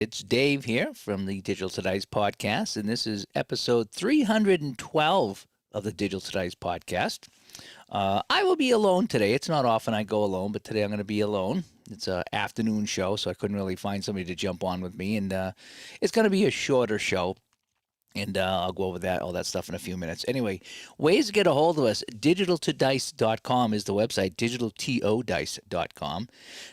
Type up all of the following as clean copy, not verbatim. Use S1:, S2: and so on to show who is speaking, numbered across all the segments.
S1: It's Dave here from the Digital Todays podcast, and this is episode 312 of the Digital Todays podcast. I will be alone today. It's not often I go alone, but today I'm going to be alone. It's an afternoon show, so I couldn't really find somebody to jump on with me, and it's going to be a shorter show. And I'll go over all that stuff in a few minutes. Anyway, ways to get a hold of us. Digitaltodice.com is the website, digitaltodice.com.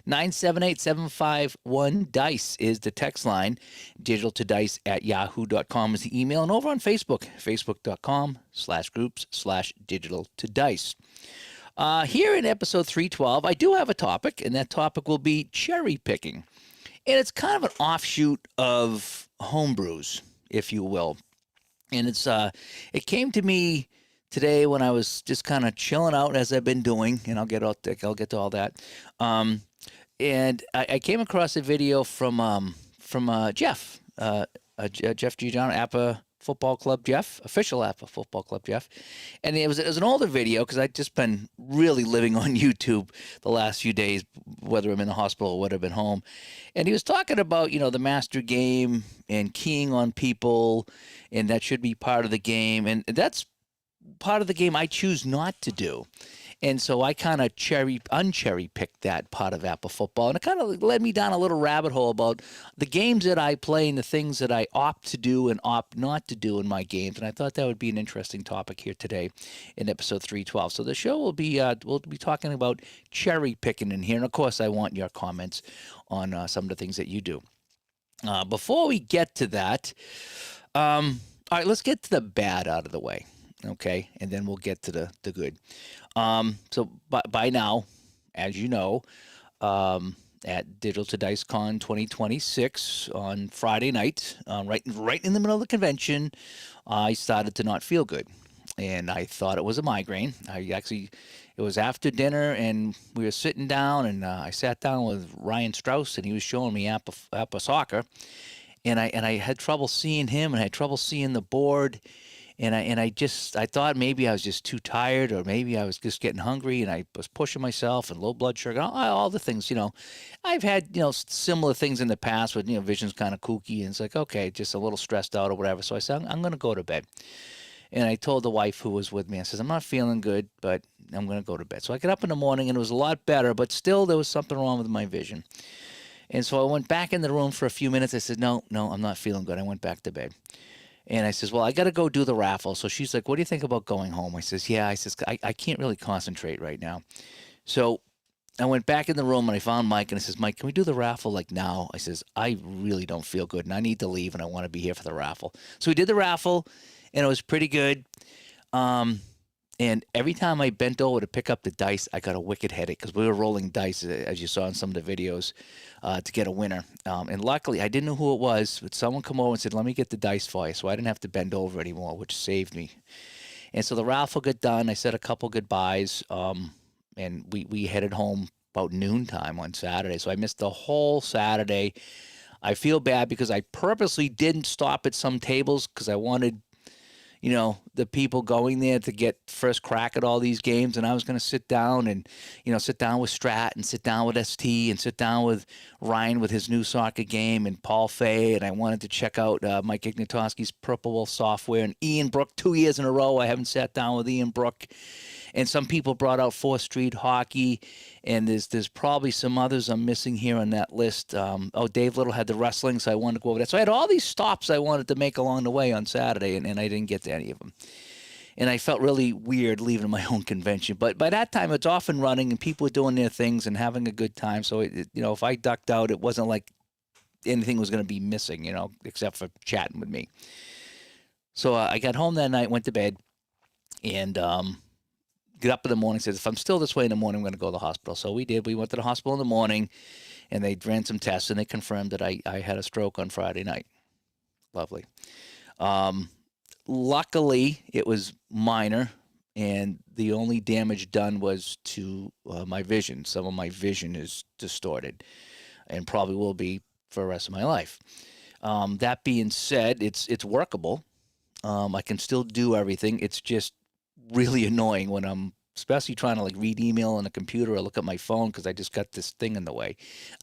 S1: 978-751-DICE is the text line. Digitaltodice@yahoo.com is the email. And over on Facebook, facebook.com/groups/digitaltodice. Here in episode 312, I do have a topic, and that topic will be cherry picking. And it's kind of an offshoot of homebrews, if you will. And it came to me today when I was just kind of chilling out as I've been doing, and I'll get to all that. And I came across a video from Jeff, Jeff Giugiano, Appa Football Club Jeff, official Appa Football Club Jeff, and it was an older video because I'd just been really living on YouTube the last few days, whether I'm in the hospital or whether I've been home, and he was talking about the master game and keying on people, and that should be part of the game, and that's part of the game I choose not to do. And so I kind of uncherry picked that part of Apple football, and it kind of led me down a little rabbit hole about the games that I play and the things that I opt to do and opt not to do in my games. And I thought that would be an interesting topic here today in episode 312. So the show will be we'll be talking about cherry picking in here, and of course I want your comments on some of the things that you do. Before we get to that, all right, let's get to the bad out of the way. Okay, and then we'll get to the good. So by now, as you know, at Digital to Dice Con 2026 on Friday night, right in the middle of the convention, I started to not feel good, and I thought it was a migraine. It was after dinner, and we were sitting down, and I sat down with Ryan Strauss, and he was showing me Appa soccer, and I had trouble seeing him, and I had trouble seeing the board. And I thought maybe I was just too tired, or maybe I was just getting hungry, and I was pushing myself, and low blood sugar, all the things. I've had similar things in the past with vision's kind of kooky, and it's like, okay, just a little stressed out or whatever. So I said, I'm going to go to bed. And I told the wife who was with me, I said, I'm not feeling good, but I'm going to go to bed. So I got up in the morning, and it was a lot better, but still there was something wrong with my vision. And so I went back in the room for a few minutes. I said, no, I'm not feeling good. I went back to bed. And I says, well, I got to go do the raffle. So she's like, what do you think about going home? I says, yeah. I says, I can't really concentrate right now. So I went back in the room, and I found Mike, and I says, Mike, can we do the raffle like now? I says, I really don't feel good, and I need to leave, and I want to be here for the raffle. So we did the raffle, and it was pretty good. And every time I bent over to pick up the dice, I got a wicked headache because we were rolling dice, as you saw in some of the videos, to get a winner. And luckily, I didn't know who it was, but someone come over and said, let me get the dice for you. So I didn't have to bend over anymore, which saved me. And so the raffle got done. I said a couple goodbyes, and we headed home about noontime on Saturday. So I missed the whole Saturday. I feel bad because I purposely didn't stop at some tables because I wanted the people going there to get first crack at all these games. And I was going to sit down and, sit down with Strat and sit down with ST and sit down with Ryan with his new soccer game and Paul Fay. And I wanted to check out Mike Ignatowski's Purple Wolf software and Ian Brook. 2 years in a row, I haven't sat down with Ian Brook. And some people brought out 4th Street Hockey, and there's probably some others I'm missing here on that list. Dave Little had the wrestling, so I wanted to go over that. So I had all these stops I wanted to make along the way on Saturday, and I didn't get to any of them. And I felt really weird leaving my own convention. But by that time, it's off and running, and people were doing their things and having a good time. So, if I ducked out, it wasn't like anything was going to be missing, except for chatting with me. So I got home that night, went to bed, and get up in the morning, says, if I'm still this way in the morning, I'm going to go to the hospital. So we did. We went to the hospital in the morning, and they ran some tests, and they confirmed that I had a stroke on Friday night. Lovely. Luckily, it was minor, and the only damage done was to my vision. Some of my vision is distorted and probably will be for the rest of my life. That being said, it's workable. I can still do everything. It's just really annoying when I'm especially trying to like read email on a computer or look at my phone because I just got this thing in the way.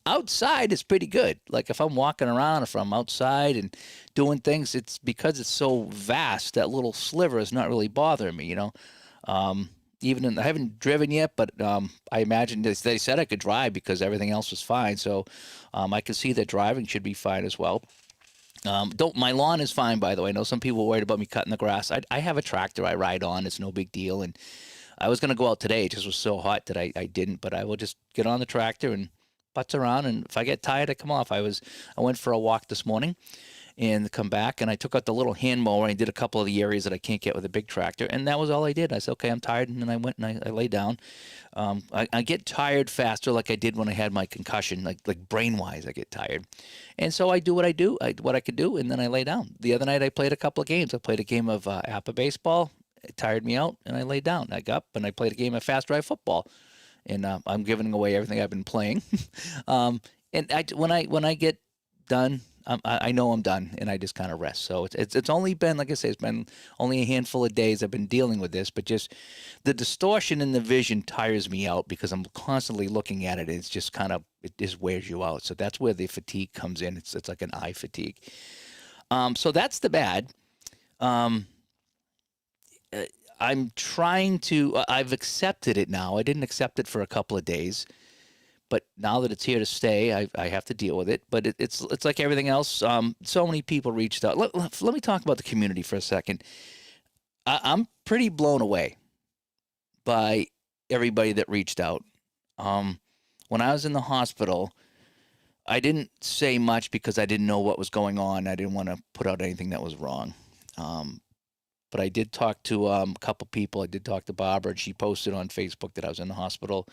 S1: Outside is pretty good. Like if I'm walking around, if I'm outside and doing things, it's because it's so vast, that little sliver is not really bothering me, you know. Um, I haven't driven yet, but I imagine they said I could drive because everything else was fine. So I can see that driving should be fine as well. Don't My lawn is fine, by the way. I know some people are worried about me cutting the grass. I have a tractor I ride on. It's no big deal. And I was going to go out today. It just was so hot that I didn't. But I will just get on the tractor and putz around. And if I get tired, I come off. I went for a walk this morning and come back, and I took out the little hand mower and I did a couple of the areas that I can't get with a big tractor, and that was all I did. I said, okay, I'm tired, and then I went and I lay down. I get tired faster, like I did when I had my concussion, like brain wise, I get tired, and so I do what I do, what I could do, and then I lay down. The other night I played a couple of games. I played a game of APA baseball. It tired me out, and I laid down. I got up and I played a game of fast drive football, and I'm giving away everything I've been playing. And when I get done, I know I'm done, and I just kind of rest. So it's only been, like I say, it's been only a handful of days I've been dealing with this, but just the distortion in the vision tires me out because I'm constantly looking at it. It's just kind of, it just wears you out. So that's where the fatigue comes in. It's like an eye fatigue. So that's the bad. Um, I'm trying to. I've accepted it now. I didn't accept it for a couple of days. But now that it's here to stay, I have to deal with it. But it's like everything else. So many people reached out. Let me talk about the community for a second. I'm pretty blown away by everybody that reached out. When I was in the hospital, I didn't say much because I didn't know what was going on. I didn't want to put out anything that was wrong. But I did talk to a couple people. I did talk to Barbara, and she posted on Facebook that I was in the hospital.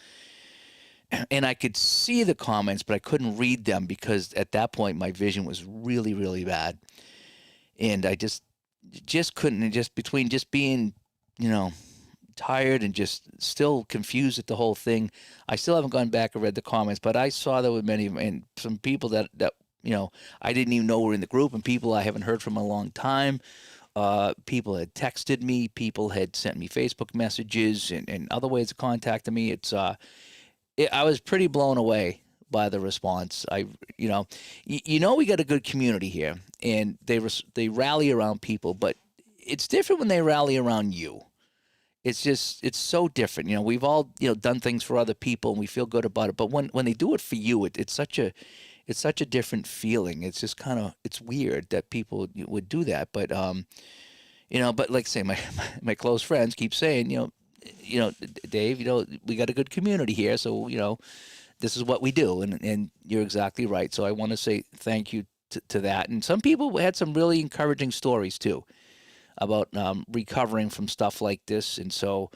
S1: And I could see the comments, but I couldn't read them because at that point my vision was really, really bad, and I just couldn't. And just between just being, tired and just still confused at the whole thing, I still haven't gone back and read the comments. But I saw there were many, and some people that I didn't even know were in the group, and people I haven't heard from a long time. People had texted me, people had sent me Facebook messages and other ways of contacting me. I was pretty blown away by the response. We got a good community here, and they rally around people, but it's different when they rally around you. It's so different. We've all done things for other people, and we feel good about it. But when they do it for you, it's such a different feeling. It's just it's weird that people would do that. But but like I say, my close friends keep saying, Dave, we got a good community here, so this is what we do, and you're exactly right. So I want to say thank you to that. And some people had some really encouraging stories too about recovering from stuff like this. And so,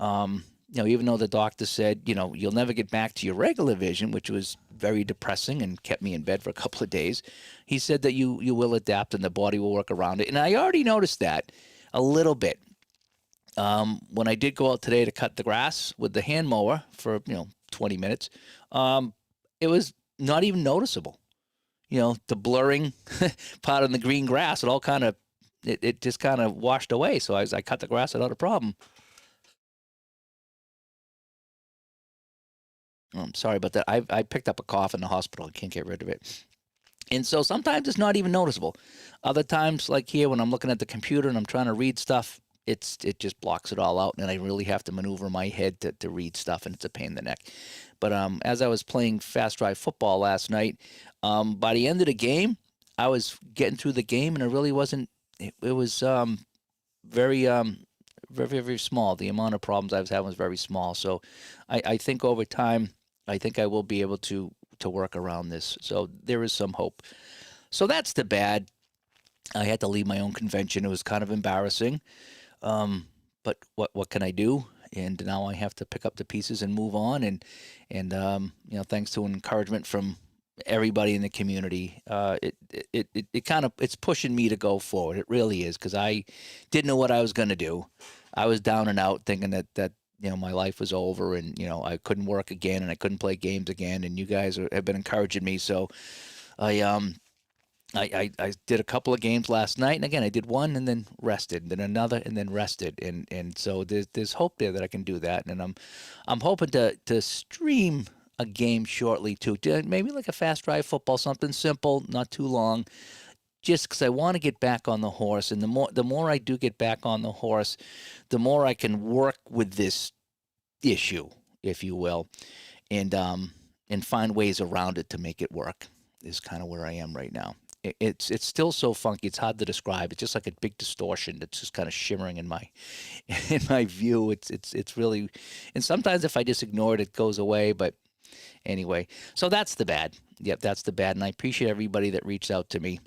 S1: even though the doctor said, you'll never get back to your regular vision, which was very depressing and kept me in bed for a couple of days, he said that you will adapt and the body will work around it. And I already noticed that a little bit. When I did go out today to cut the grass with the hand mower for 20 minutes, it was not even noticeable. The blurring part of the green grass, it just kind of washed away. So I cut the grass without a problem. I'm sorry about that. I picked up a cough in the hospital. I can't get rid of it. And so sometimes it's not even noticeable. Other times, like here, when I'm looking at the computer and I'm trying to read stuff, it just blocks it all out, and I really have to maneuver my head to read stuff, and it's a pain in the neck. But as I was playing fast drive football last night, by the end of the game, I was getting through the game, and it really wasn't. It was very very, very small. The amount of problems I was having was very small. So I think over time, I think I will be able to work around this. So there is some hope. So that's the bad. I had to leave my own convention. It was kind of embarrassing. But what can I do? And now I have to pick up the pieces and move on. And thanks to an encouragement from everybody in the community, it's pushing me to go forward. It really is, because I didn't know what I was going to do. I was down and out, thinking that my life was over, and I couldn't work again, and I couldn't play games again. And you guys have been encouraging me, so I did a couple of games last night, and again I did one and then rested, and then another and then rested, and so there's hope there that I can do that, and I'm hoping to stream a game shortly too, maybe like a fast drive football, something simple, not too long, just because I want to get back on the horse, and the more I do get back on the horse, the more I can work with this issue, if you will, and find ways around it to make it work. Is kind of where I am right now. It's still so funky. It's hard to describe. It's just like a big distortion that's just kind of shimmering in my in my view. It's really, and sometimes if I just ignore it, it goes away. But anyway, so that's the bad. Yep, that's the bad. And I appreciate everybody that reached out to me.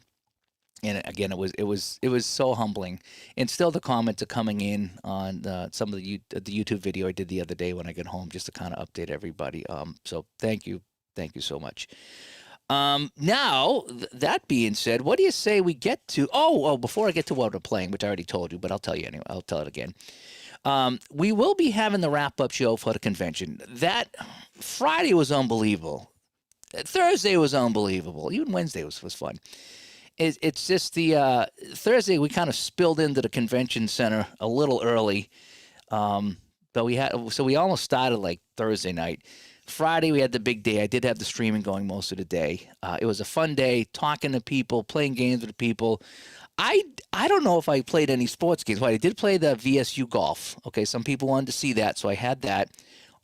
S1: And again, it was so humbling, and still the comments are coming in on some of the YouTube video I did the other day when I got home, just to kind of update everybody. So thank you so much. Now that being said, what do you say we get to? Oh, before I get to what we're playing, which I already told you, but I'll tell you anyway. I'll tell it again. We will be having the wrap-up show for the convention. That Friday was unbelievable. Thursday was unbelievable. Even Wednesday was fun. It's just the Thursday we kind of spilled into the convention center a little early, but we almost started like Thursday night. Friday we had the big day. I did have the streaming going most of the day. It was a fun day, talking to people, playing games with people. I don't know if I played any sports games. Well, I did play the VSU golf. Okay, some people wanted to see that, so I had that.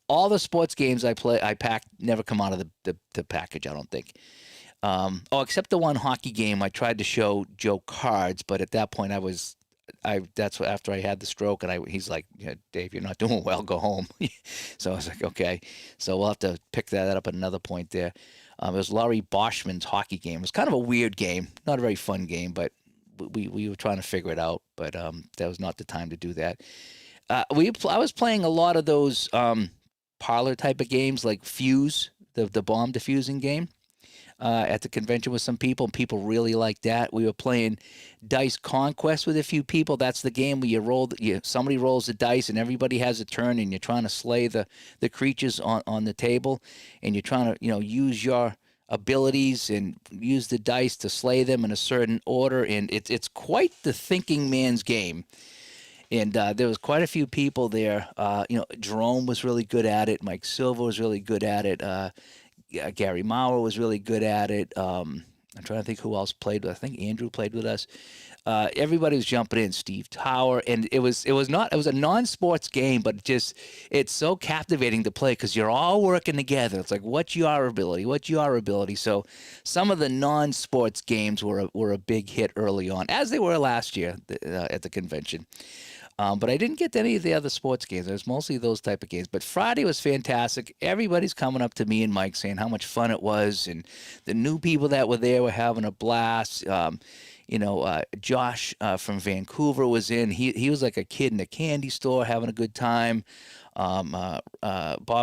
S1: All the sports games I packed never come out of the package, I don't think. Except the one hockey game I tried to show Joe cards, but at that point that's after I had the stroke, and he's like, yeah, Dave, you're not doing well, go home. So I was like, okay. So we'll have to pick that up at another point there. It was Laurie Boschman's hockey game. It was kind of a weird game, not a very fun game, but we were trying to figure it out, but that was not the time to do that. I was playing a lot of those parlor type of games like Fuse, the bomb defusing game. At the convention with some people, and people really liked that. We were playing Dice Conquest with a few people. That's the game where somebody rolls the dice and everybody has a turn, and you're trying to slay the creatures on the table, and you're trying to use your abilities and use the dice to slay them in a certain order, and it's quite the thinking man's game. And there was quite a few people there. Jerome was really good at it. Mike Silva was really good at it. Gary Maurer was really good at it. I'm trying to think who else played. I think Andrew played with us. Everybody was jumping in. Steve Tower, and it was a non-sports game, but it's so captivating to play because you're all working together. It's like, what's your ability? What's your ability? So some of the non-sports games were a big hit early on, as they were last year at the convention. But I didn't get to any of the other sports games. It was mostly those type of games. But Friday was fantastic. Everybody's coming up to me and Mike saying how much fun it was, and the new people that were there were having a blast. Josh from Vancouver was in. He was like a kid in a candy store having a good time. Bob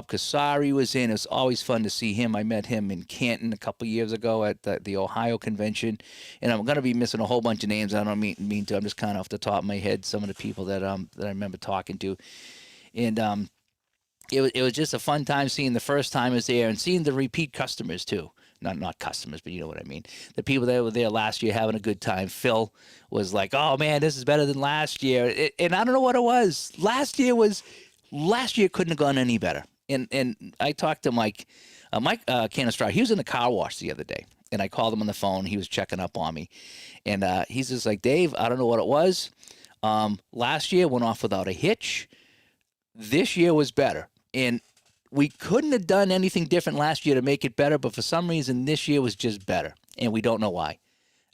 S1: Casari was in. It was always fun to see him. I met him in Canton a couple years ago at the Ohio convention, and I'm going to be missing a whole bunch of names. I don't mean to. I'm just kind of off the top of my head some of the people that I remember talking to, and it was just a fun time seeing the first timers there and seeing the repeat customers too. Not customers, but you know what I mean. The people that were there last year having a good time. Phil was like, "Oh man, this is better than last year," and I don't know what it was. Last year couldn't have gone any better. And I talked to Mike Canistrar. He was in the car wash the other day, and I called him on the phone. He was checking up on me, and he's just like, Dave, I don't know what it was. Last year went off without a hitch. This year was better, and we couldn't have done anything different last year to make it better, but for some reason this year was just better, and we don't know why.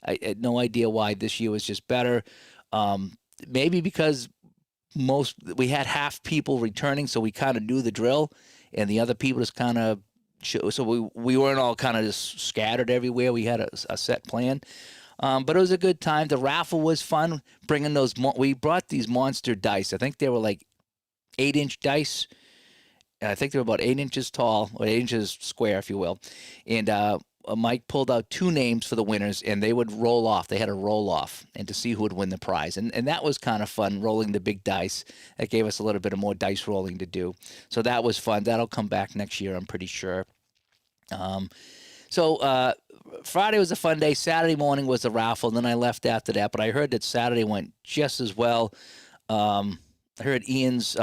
S1: I had no idea why this year was just better. Maybe because we had half people returning, so we kind of knew the drill, and the other people just kind of so we weren't all kind of just scattered everywhere. We had a set plan, but it was a good time. The raffle was fun. We brought these monster dice. I think they were like 8-inch dice. And I think they were about 8 inches tall, or 8 inches square, if you will. And Mike pulled out 2 names for the winners, and they would roll off. They had a roll off, and to see who would win the prize. And that was kind of fun, rolling the big dice. That gave us a little bit of more dice rolling to do. So that was fun. That'll come back next year, I'm pretty sure. So Friday was a fun day. Saturday morning was the raffle. And then I left after that. But I heard that Saturday went just as well. I heard Ian's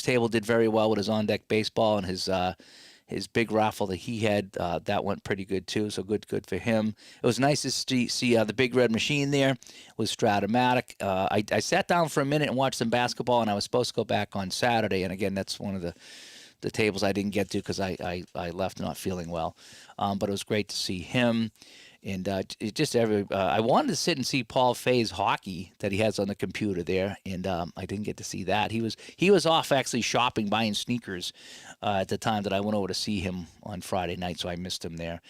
S1: table did very well with his on deck baseball and his big raffle that he had. That went pretty good too. So good for him. It was nice to see the big red machine there. It was Stratomatic. I sat down for a minute and watched some basketball, and I was supposed to go back on Saturday. And again, that's one of the tables I didn't get to because I left not feeling well. But it was great to see him. And I wanted to sit and see Paul Fay's hockey that he has on the computer there, and I didn't get to see that. He was off actually shopping, buying sneakers at the time that I went over to see him on Friday night, so I missed him there.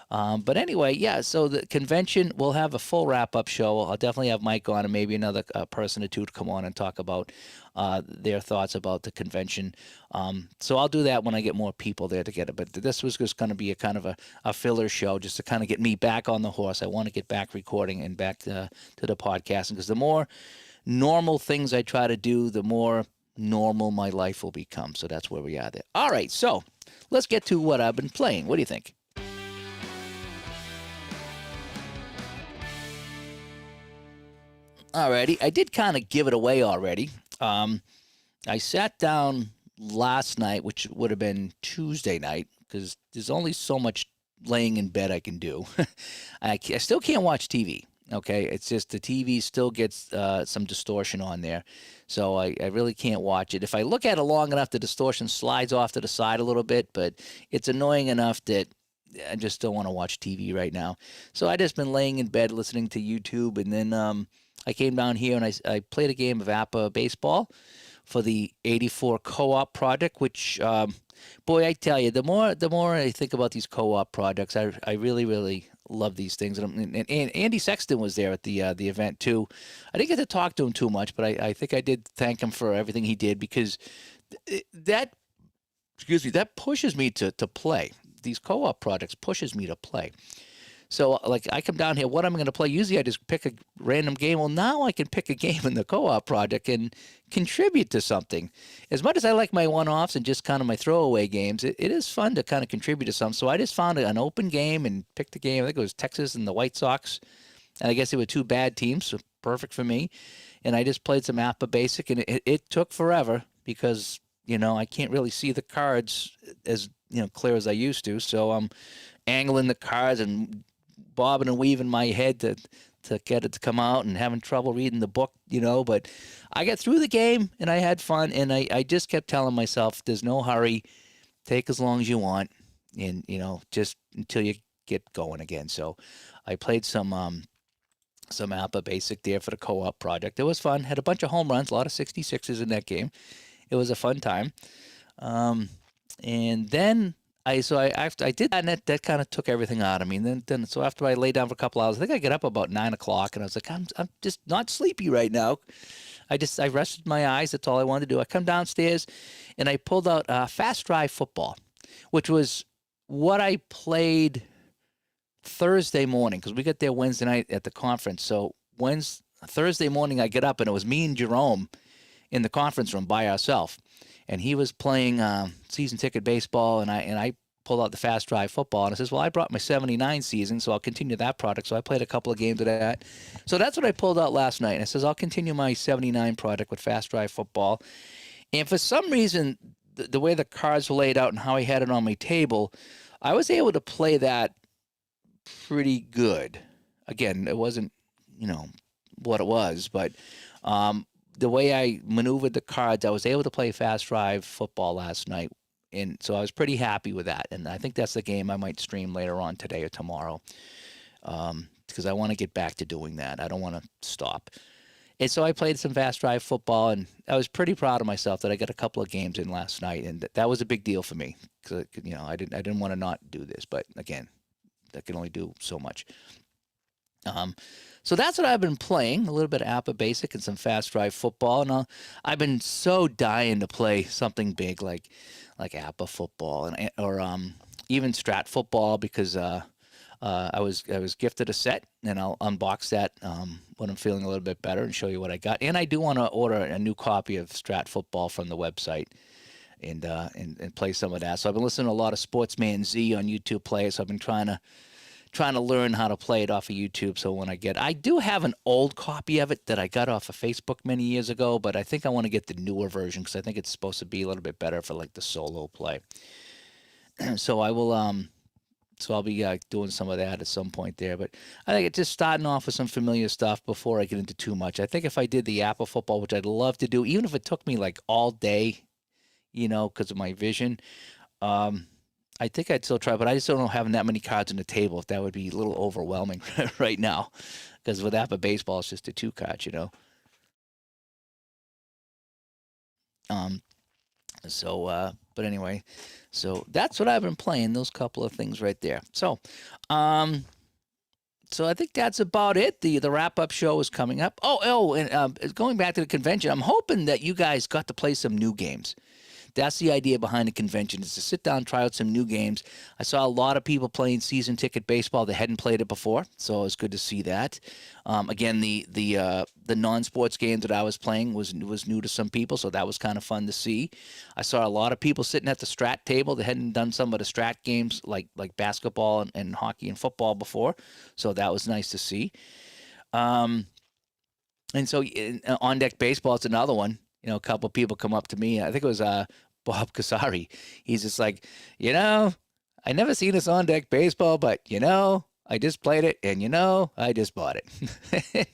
S1: But anyway, yeah, so the convention, we'll have a full wrap-up show. I'll definitely have Mike on and maybe another person or two to come on and talk about their thoughts about the convention. So I'll do that when I get more people there to get it. But this was just going to be a kind of a filler show just to kind of get me back on the horse. I want to get back recording and back to the podcasting because the more normal things I try to do, the more normal my life will become. So that's where we are there. All right, so let's get to what I've been playing. What do you think? Alrighty, I did kind of give it away already. I sat down last night, which would have been Tuesday night, because there's only so much laying in bed I can do. I still can't watch TV. Okay, it's just the TV still gets some distortion on there, so I really can't watch it. If I look at it long enough, the distortion slides off to the side a little bit, but it's annoying enough that I just don't want to watch TV right now. So I just been laying in bed listening to YouTube, and then I came down here and I played a game of APA baseball for the 84 co-op project, which, boy, I tell you, the more I think about these co-op projects, I really love these things. And Andy Sexton was there at the event too. I didn't get to talk to him too much, but I think I did thank him for everything he did because that pushes me to play. These co-op projects pushes me to play. So, like, I come down here, what I'm going to play, usually I just pick a random game. Well, now I can pick a game in the co-op project and contribute to something. As much as I like my one-offs and just kind of my throwaway games, it is fun to kind of contribute to something. So I just found an open game and picked a game. I think it was Texas and the White Sox. And I guess they were two bad teams, so perfect for me. And I just played some APA Basic, and it took forever because, I can't really see the cards as, clear as I used to. So I'm angling the cards and bobbing and weaving my head to get it to come out and having trouble reading the book, but I got through the game and I had fun, and I just kept telling myself there's no hurry, take as long as you want, and just until you get going again. So I played some APA Basic there for the co-op project. It was fun, had a bunch of home runs, a lot of 66s in that game. It was a fun time. And then I did that, and that kind of took everything out of me. And then so after I lay down for a couple hours, I think I get up about 9 o'clock, and I was like, I'm just not sleepy right now. I rested my eyes. That's all I wanted to do. I come downstairs, and I pulled out Fast Drive Football, which was what I played Thursday morning because we got there Wednesday night at the conference. So Thursday morning, I get up, and it was me and Jerome in the conference room by ourselves. And he was playing season ticket baseball, and I pulled out the Fast Drive Football, and I says, well, I brought my 79 season, so I'll continue that product. So I played a couple of games of that. So that's what I pulled out last night. And I says, I'll continue my 79 product with Fast Drive Football. And for some reason, the way the cards were laid out and how I had it on my table, I was able to play that pretty good. Again, it wasn't, what it was, but the way I maneuvered the cards, I was able to play Fast Drive Football last night, and so I was pretty happy with that. And I think that's the game I might stream later on today or tomorrow, because I want to get back to doing that. I don't want to stop. And so I played some Fast Drive Football, and I was pretty proud of myself that I got a couple of games in last night, and that was a big deal for me because I didn't want to not do this, but again, that can only do so much. So that's what I've been playing, a little bit of APA Basic and some Fast Drive Football. And I've been so dying to play something big like APA Football or even Strat Football because I was gifted a set, and I'll unbox that when I'm feeling a little bit better and show you what I got. And I do want to order a new copy of Strat Football from the website and play some of that. So I've been listening to a lot of Sportsman Z on YouTube Play, so I've been trying to trying to learn how to play it off of YouTube. So when I do have an old copy of it that I got off of Facebook many years ago, but I think I want to get the newer version because I think it's supposed to be a little bit better for like the solo play. So I will so I'll be doing some of that at some point there. But I think it's just starting off with some familiar stuff before I get into too much. I think if I did the Apple football, which I'd love to do, even if it took me like all day, because of my vision, I think I'd still try. But I just don't know having that many cards on the table. If that would be a little overwhelming right now, because with Apple baseball, it's just the two cards. Um, but anyway, so that's what I've been playing. Those couple of things right there. Um, so I think that's about it. The wrap up show is coming up. And going back to the convention, I'm hoping that you guys got to play some new games. That's the idea behind the convention, is to sit down, try out some new games. I saw a lot of people playing season ticket baseball that hadn't played it before, so it was good to see that. Again, the non-sports games that I was playing was new to some people, so that was kind of fun to see. I saw a lot of people sitting at the strat table that hadn't done some of the strat games like basketball and hockey and football before, so that was nice to see. And so on deck baseball, it's another one. A couple of people come up to me. I think it was Bob Casari. He's just like, I never seen this on deck baseball, but I just played it, and I just bought it.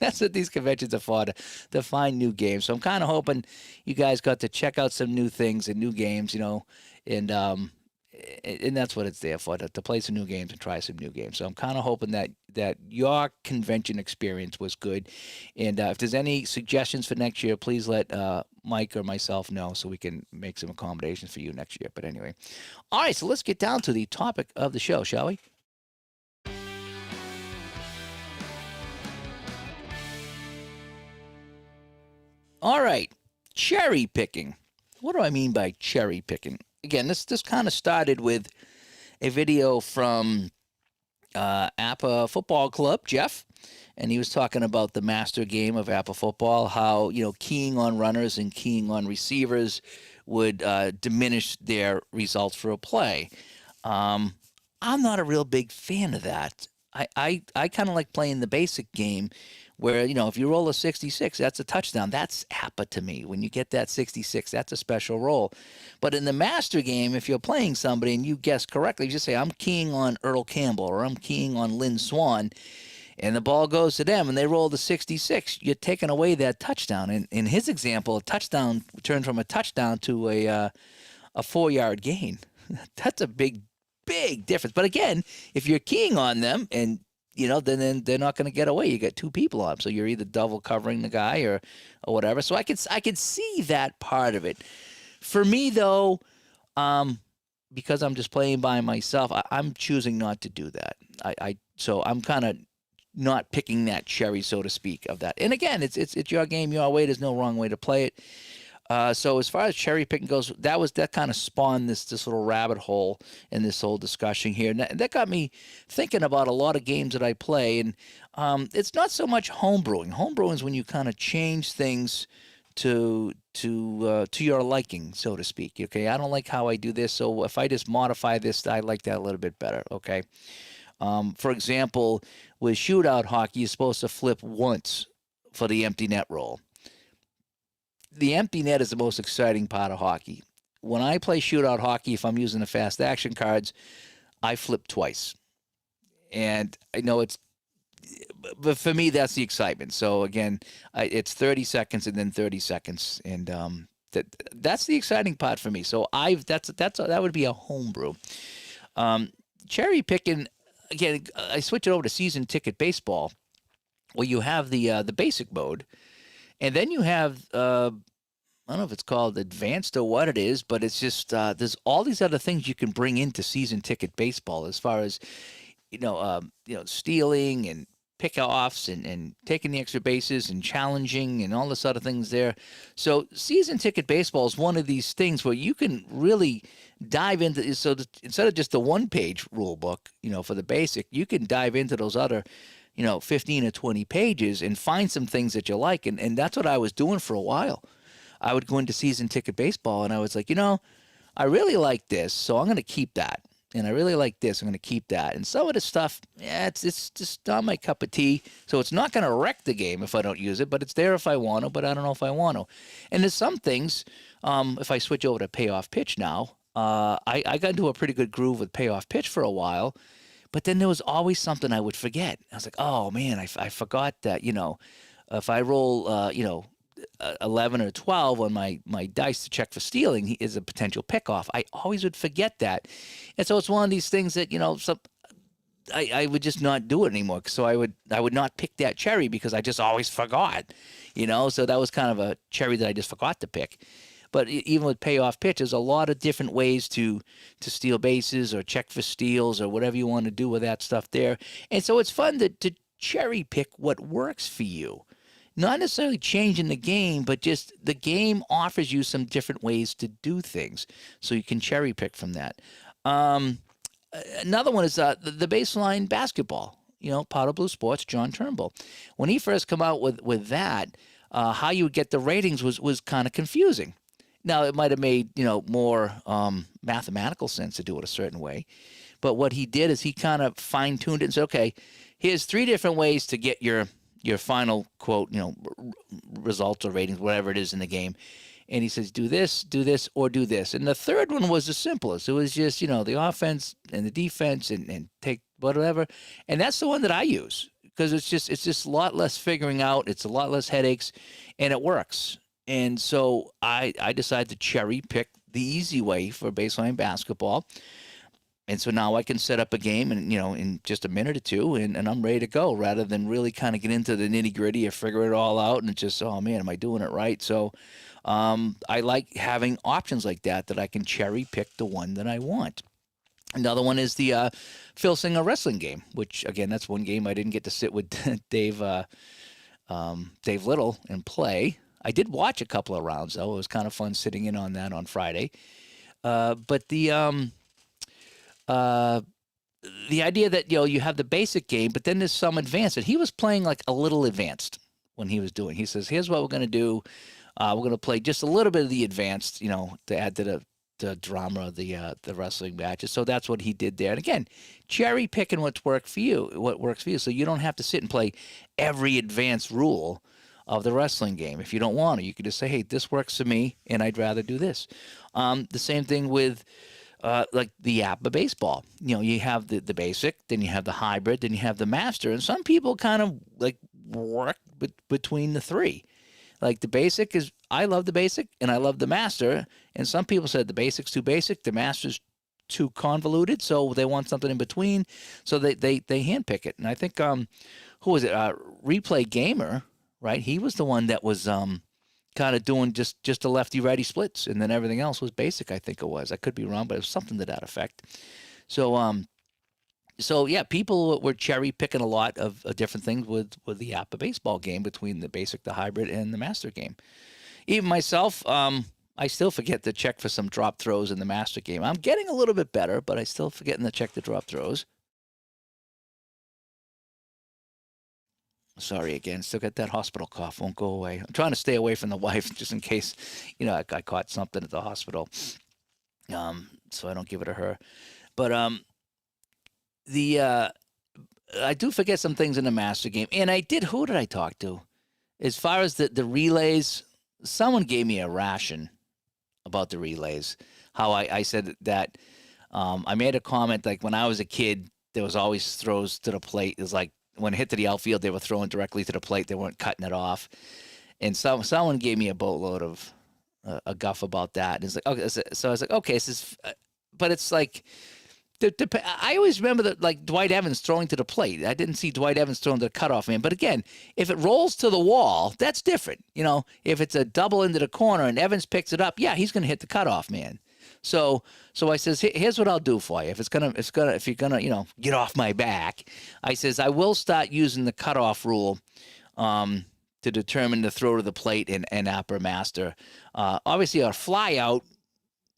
S1: That's what these conventions are for, to find new games. So I'm kind of hoping you guys got to check out some new things and new games, and that's what it's there for, to play some new games and try some new games. So I'm kind of hoping that your convention experience was good. And if there's any suggestions for next year, please let Mike or myself know so we can make some accommodations for you next year. But anyway, all right, so let's get down to the topic of the show, shall we? All right, cherry picking. What do I mean by cherry picking? Again, this kind of started with a video from Appa Football Club, Jeff, and he was talking about the master game of Appa Football, how keying on runners and keying on receivers would diminish their results for a play. I'm not a real big fan of that. I kind of like playing the basic game where, if you roll a 66, that's a touchdown. That's APA to me. When you get that 66, that's a special roll. But in the master game, if you're playing somebody and you guess correctly, you just say, I'm keying on Earl Campbell or I'm keying on Lynn Swan, and the ball goes to them and they roll the 66, you're taking away that touchdown. And in his example, a touchdown turned from a touchdown to a 4-yard gain. That's a big difference. But again, if you're keying on them and then they're not going to get away. You got two people on them, so you're either double covering the guy or whatever. So I could see that part of it. For me, though, because I'm just playing by myself, I'm choosing not to do that. So I'm kind of not picking that cherry, so to speak, of that. And again, it's your game, your way. There's no wrong way to play it. So as far as cherry picking goes, that kind of spawned this little rabbit hole in this whole discussion here. And that got me thinking about a lot of games that I play. And it's not so much homebrewing. Homebrewing is when you kind of change things to your liking, so to speak. Okay, I don't like how I do this, so if I just modify this, I like that a little bit better. Okay. For example, with shootout hockey, you're supposed to flip once for the empty net roll. The empty net is the most exciting part of hockey. When I play shootout hockey, if I'm using the fast action cards, I flip twice. And I know but for me, that's the excitement. So again, it's 30 seconds and then 30 seconds. And that's the exciting part for me. So that would be a homebrew. Cherry picking, again, I switch it over to season ticket baseball, where you have the basic mode. And then you have, I don't know if it's called advanced or what it is, but it's just there's all these other things you can bring into season ticket baseball as far as, stealing and pickoffs and taking the extra bases and challenging and all this other things there. So season ticket baseball is one of these things where you can really dive into. So instead of just the one-page rule book, for the basic, you can dive into those other 15 or 20 pages and find some things that you like. And that's what I was doing for a while. I would go into season ticket baseball and I was like, I really like this, so I'm going to keep that. and I really like this. I'm going to keep that. And some of the stuff, yeah, it's just not my cup of tea. So it's not going to wreck the game if I don't use it, but it's there if I want to, but I don't know if I want to. And there's some things, if I switch over to payoff pitch now, I got into a pretty good groove with payoff pitch for a while, but then there was always something I would forget. I was like, oh man, I forgot that, if I roll, 11 or 12 on my dice to check for stealing is a potential pickoff. I always would forget that. And so it's one of these things that, I would just not do it anymore. So I would not pick that cherry because I just always forgot, so that was kind of a cherry that I just forgot to pick. But even with payoff pitch, there's a lot of different ways to steal bases or check for steals or whatever you want to do with that stuff there. And so it's fun to cherry pick what works for you. Not necessarily changing the game, but just the game offers you some different ways to do things. So you can cherry pick from that. Another one is the baseline basketball. Powder Blue Sports, John Turnbull. When he first came out with that, how you would get the ratings was kind of confusing. Now, it might have made, more mathematical sense to do it a certain way. But what he did is he kind of fine-tuned it and said, okay, here's 3 different ways to get your final quote, results or ratings, whatever it is in the game. And he says, do this, or do this. And the third one was the simplest. It was just, the offense and the defense and take whatever. And that's the one that I use because it's just a lot less figuring out. It's a lot less headaches and it works. And so I decided to cherry pick the easy way for baseline basketball. And so now I can set up a game in just a minute or two and I'm ready to go rather than really kind of get into the nitty gritty or figure it all out. And it's just, oh man, am I doing it right? So I like having options like that I can cherry pick the one that I want. Another one is the Phil Singer wrestling game, which again, that's one game I didn't get to sit with Dave Little and play. I did watch a couple of rounds though. It was kind of fun sitting in on that on Friday. But the idea that you have the basic game, but then there's some advanced. And he was playing like a little advanced when he was doing. He says, "Here's what we're going to do. We're going to play just a little bit of the advanced, to add to the drama of the wrestling matches." So that's what he did there. And again, cherry picking what works for you. So you don't have to sit and play every advanced rule of the wrestling game. If you don't want to, you can just say, hey, this works for me, and I'd rather do this. The same thing with like the APBA baseball. You have the basic, then you have the hybrid, then you have the master, and some people kind of like work between the 3. Like the basic is, I love the basic, and I love the master, and some people said the basic's too basic, the master's too convoluted, so they want something in between, so they handpick it. And I think, who was it, Replay Gamer, right? He was the one that was kind of doing just the lefty-righty splits, and then everything else was basic, I think it was. I could be wrong, but it was something to that effect. So yeah, people were cherry-picking a lot of different things with the APBA baseball game between the basic, the hybrid, and the master game. Even myself, I still forget to check for some drop throws in the master game. I'm getting a little bit better, but I still forgetting to check the drop throws. Sorry again, still got that hospital cough, won't go away. I'm trying to stay away from the wife just in case, I caught something at the hospital, so I don't give it to her. But I do forget some things in the master game, and who did I talk to? As far as the relays, someone gave me a ration about the relays, how I said that I made a comment like when I was a kid, there was always throws to the plate. It was like, when it hit to the outfield, they were throwing directly to the plate. They weren't cutting it off. And someone gave me a boatload of a guff about that. And it's like, okay, so I was like, okay, but it's like, I always remember that, like Dwight Evans throwing to the plate. I didn't see Dwight Evans throwing to the cutoff man. But again, if it rolls to the wall, that's different. If it's a double into the corner and Evans picks it up, yeah, he's going to hit the cutoff man. So I says, here's what I'll do for you. If you're gonna, get off my back, I says, I will start using the cutoff rule, to determine the throw to the plate and upper master. Obviously a fly out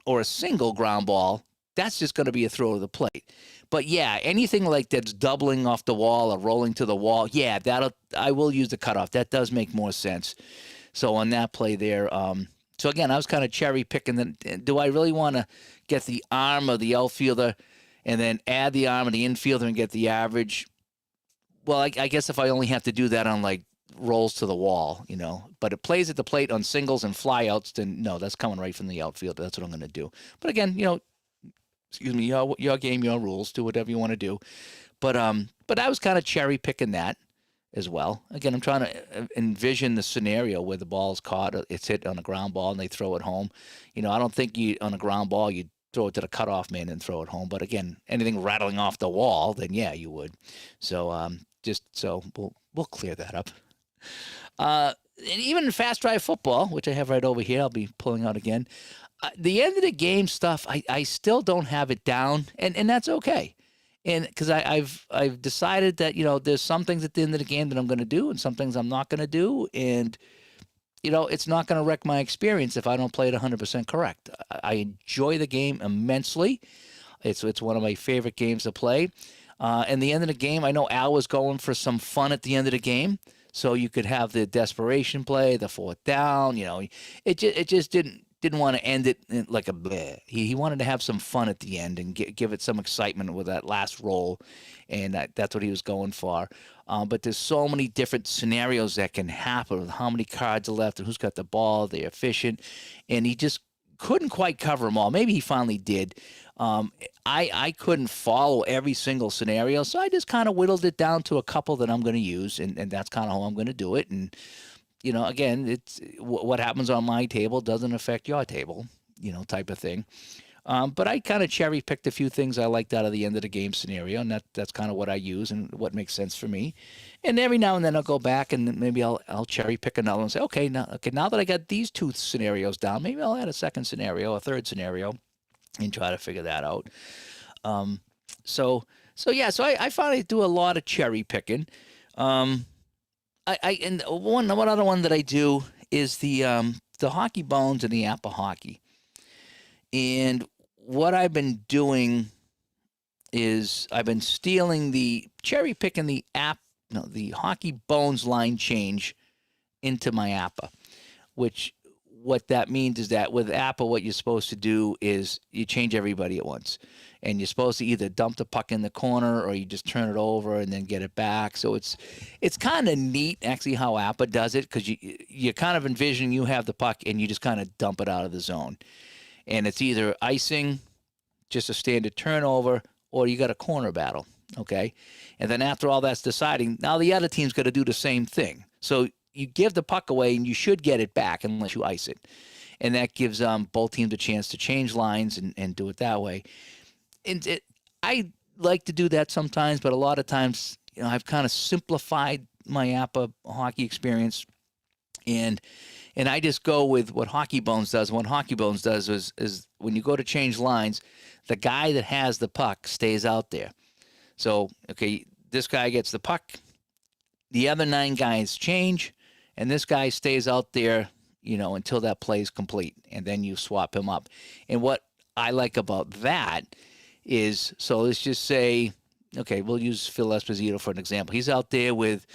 S1: or a single ground ball, that's just going to be a throw to the plate. But yeah, anything like that's doubling off the wall or rolling to the wall, yeah, I will use the cutoff. That does make more sense. So on that play there, so again, I was kind of cherry picking. Do I really want to get the arm of the outfielder and then add the arm of the infielder and get the average. Well, I guess if I only have to do that on like rolls to the wall, but it plays at the plate on singles and flyouts, then no, that's coming right from the outfield. That's what I'm going to do. But again, excuse me, your game, your rules. Do whatever you want to do. But I was kind of cherry picking that as well. Again, I'm trying to envision the scenario where the ball's caught, it's hit on a ground ball, and they throw it home. I don't think on a ground ball you throw it to the cutoff man and throw it home. But again, anything rattling off the wall, then yeah, you would. So just so we'll clear that up. And even in fast drive football, which I have right over here, I'll be pulling out again. The end of the game stuff, I still don't have it down, and that's okay. And because I've decided that there's some things at the end of the game that I'm going to do, and some things I'm not going to do, and it's not going to wreck my experience if I don't play it 100% correct. I enjoy the game immensely. It's one of my favorite games to play. And the end of the game, I know Al was going for some fun at the end of the game, so you could have the desperation play, the fourth down. It just didn't want to end it like a bleh. He wanted to have some fun at the end and give it some excitement with that last roll, and that's what he was going for. But there's so many different scenarios that can happen with how many cards are left and who's got the ball, they're efficient, and he just couldn't quite cover them all. Maybe he finally did. I couldn't follow every single scenario, so I just kind of whittled it down to a couple that I'm going to use, and that's kind of how I'm going to do it. And again, it's what happens on my table doesn't affect your table, type of thing. But I kind of cherry picked a few things I liked out of the end of the game scenario, and that's kind of what I use and what makes sense for me. And every now and then I'll go back and maybe I'll cherry pick another one and say, okay, now that I got these two scenarios down, maybe I'll add a second scenario, a third scenario, and try to figure that out. So I finally do a lot of cherry picking. And one other one that I do is the hockey bones and the apple hockey. And what I've been doing is I've been cherry picking the hockey bones line change into my APA, which what that means is that with APA, what you're supposed to do is you change everybody at once. And you're supposed to either dump the puck in the corner or you just turn it over and then get it back. So it's kind of neat, actually, how APA does it, because you're kind of envisioning you have the puck and you just kind of dump it out of the zone. And it's either icing, just a standard turnover, or you got a corner battle, okay? And then after all that's deciding, now the other team's got to do the same thing. So you give the puck away, and you should get it back unless you ice it. And that gives both teams a chance to change lines and do it that way. And I like to do that sometimes, but a lot of times, I've kind of simplified my APA hockey experience, and I just go with what Hockey Bones does. What Hockey Bones does is when you go to change lines, the guy that has the puck stays out there. So, okay, this guy gets the puck, the other 9 guys change, and this guy stays out there, until that play is complete, and then you swap him up. And what I like about that is, so let's just say, okay, we'll use Phil Esposito for an example. He's out there with,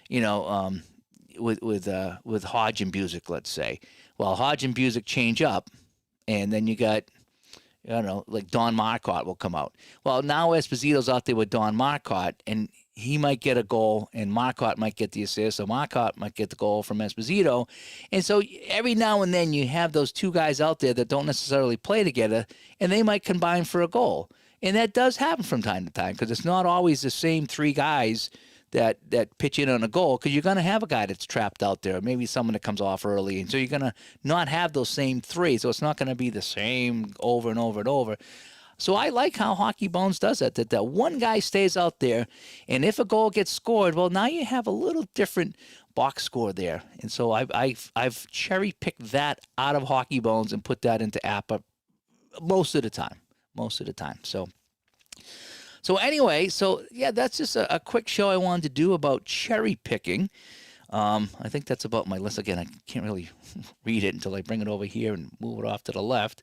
S1: with Hodge and Busick, let's say. Well, Hodge and Busick change up, and then you got, like Don Marcotte will come out. Well, now Esposito's out there with Don Marcotte, and he might get a goal, and Marcotte might get the assist, or Marcotte might get the goal from Esposito. And so every now and then you have those two guys out there that don't necessarily play together, and they might combine for a goal. And that does happen from time to time, because it's not always the same 3 guys that pitch in on a goal, because you're going to have a guy that's trapped out there, maybe someone that comes off early. And so you're going to not have those same 3. So it's not going to be the same over and over and over. So I like how Hockey Bones does that one guy stays out there, and if a goal gets scored, well, now you have a little different box score there. And so I've cherry-picked that out of Hockey Bones and put that into APA most of the time. So anyway, yeah, that's just a quick show I wanted to do about cherry picking. I think that's about my list. Again, I can't really read it until I bring it over here and move it off to the left.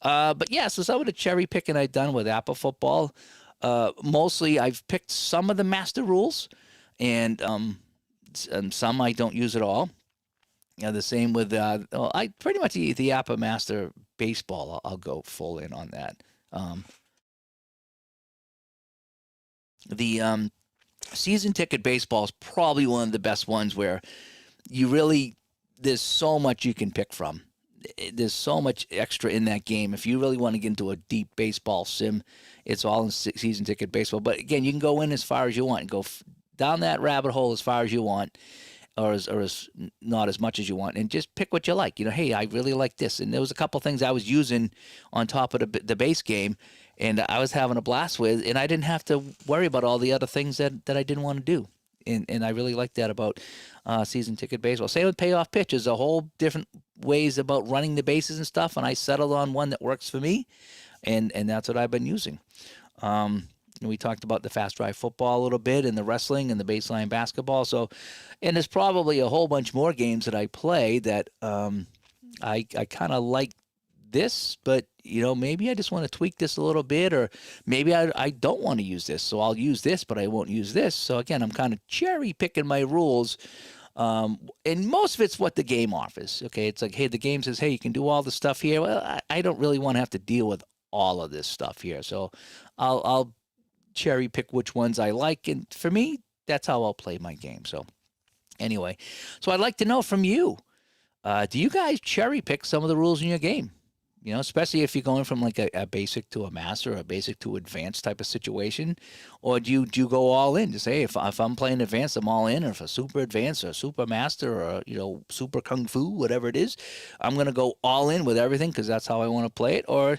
S1: But yeah, so some of the cherry picking I've done with APA football. Mostly I've picked some of the master rules, and some I don't use at all. The same with I pretty much the APA Master Baseball. I'll go full in on that. The season ticket baseball is probably one of the best ones where you really there's so much you can pick from. There's so much extra in that game. If you really want to get into a deep baseball sim, it's all in season ticket baseball. But again, you can go in as far as you want, go down that rabbit hole as far as you want, or as not as much as you want, and just pick what you like. Hey, I really like this, and there was a couple things I was using on top of the base game, and I was having a blast with, and I didn't have to worry about all the other things that I didn't want to do. And I really like that about season ticket baseball. Same with payoff pitches, a whole different ways about running the bases and stuff. And I settled on one that works for me, and that's what I've been using. We talked about the fast drive football a little bit, and the wrestling and the baseline basketball. So, and there's probably a whole bunch more games that I play that I kind of like this, but maybe I just want to tweak this a little bit, or maybe I don't want to use this, so I'll use this, but I won't use this. So again, I'm kind of cherry picking my rules, and most of it's what the game offers. Okay, it's like, hey, the game says, hey, you can do all the stuff here. Well, I don't really want to have to deal with all of this stuff here, so I'll cherry pick which ones I like, and for me, that's how I'll play my game. So anyway, so I'd like to know from you, do you guys cherry pick some of the rules in your game? Especially if you're going from like a basic to a master, or a basic to advanced type of situation, or do you go all in? Just say, if I'm playing advanced, I'm all in, or if a super advanced or super master or super kung fu, whatever it is, I'm gonna go all in with everything because that's how I want to play it. Or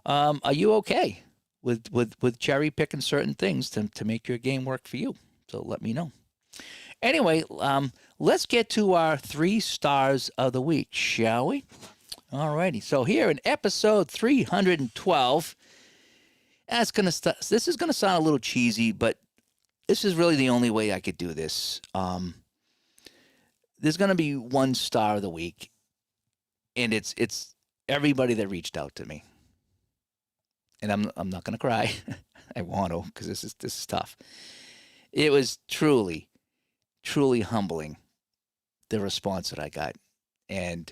S1: are you okay with cherry picking certain things to make your game work for you? So let me know. Anyway, let's get to our 3 stars of the week, shall we? Alrighty, so here in episode 312, this is gonna sound a little cheesy, but this is really the only way I could do this. There's gonna be 1 star of the week, and it's everybody that reached out to me, and I'm not gonna cry. I want to, because this is tough. It was truly humbling, the response that I got, and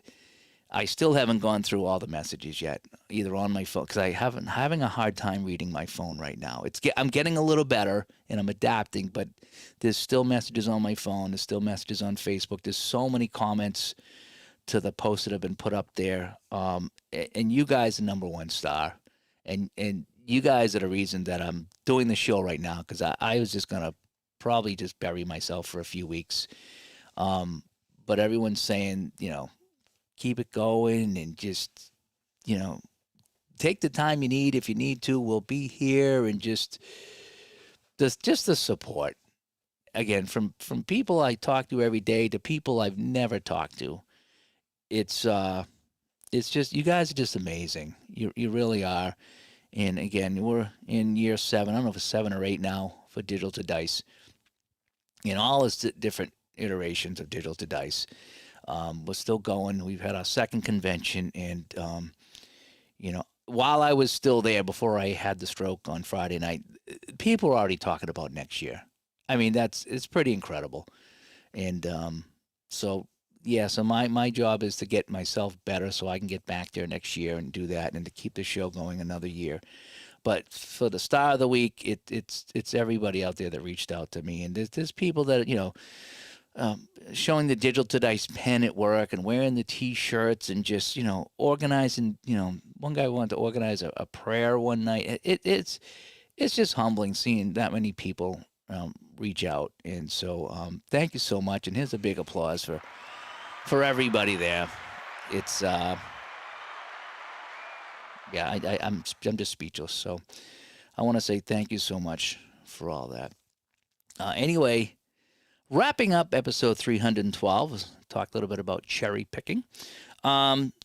S1: I still haven't gone through all the messages yet, either on my phone, because having a hard time reading my phone right now. I'm getting a little better, and I'm adapting, but there's still messages on my phone. There's still messages on Facebook. There's so many comments to the posts that have been put up there. And you guys are number 1 star, and you guys are the reason that I'm doing the show right now, because I was just gonna probably just bury myself for a few weeks. But everyone's saying, keep it going, and just, take the time you need. If you need to, we'll be here, and just the support, again, from people I talk to every day to people I've never talked to. It's just, you guys are just amazing. You really are. And again, we're in year 7. I don't know if it's 7 or 8 now for Digital to Dice. All its different iterations of Digital to Dice. We're still going. We've had our 2nd convention, and while I was still there before I had the stroke on Friday night, people are already talking about next year. I mean, it's pretty incredible. And so yeah, so my job is to get myself better so I can get back there next year and do that, and to keep the show going another year. But for the star of the week, it's everybody out there that reached out to me, and there's people that showing the Digital to Dice pen at work, and wearing the T-shirts, and just organizing. One guy wanted to organize a prayer one night. It's just humbling seeing that many people reach out, and so thank you so much. And here's a big applause for everybody there. It's yeah, I'm just speechless. So I want to say thank you so much for all that. Anyway, wrapping up episode 312, talk a little bit about cherry picking.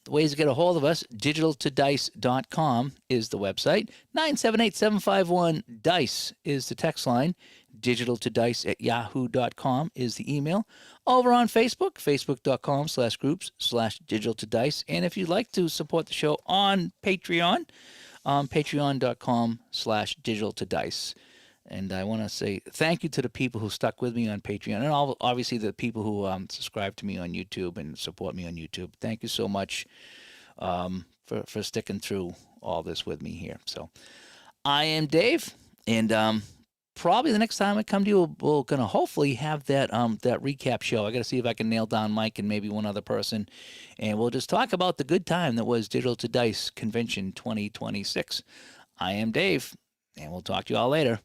S1: Ways to get a hold of us, digitaltodice.com is the website. 978-751-DICE is the text line. digitaltodice@yahoo.com is the email. Over on Facebook, facebook.com/groups/digitaltodice. And if you'd like to support the show on Patreon, patreon.com/digitaltodice. And I want to say thank you to the people who stuck with me on Patreon, and obviously the people who subscribe to me on YouTube and support me on YouTube. Thank you so much for sticking through all this with me here. So I am Dave, and probably the next time I come to you, we're gonna hopefully have that recap show. I got to see if I can nail down Mike and maybe one other person, and we'll just talk about the good time that was Digital to Dice Convention 2026. I am Dave, and we'll talk to you all later.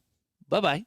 S1: Bye bye.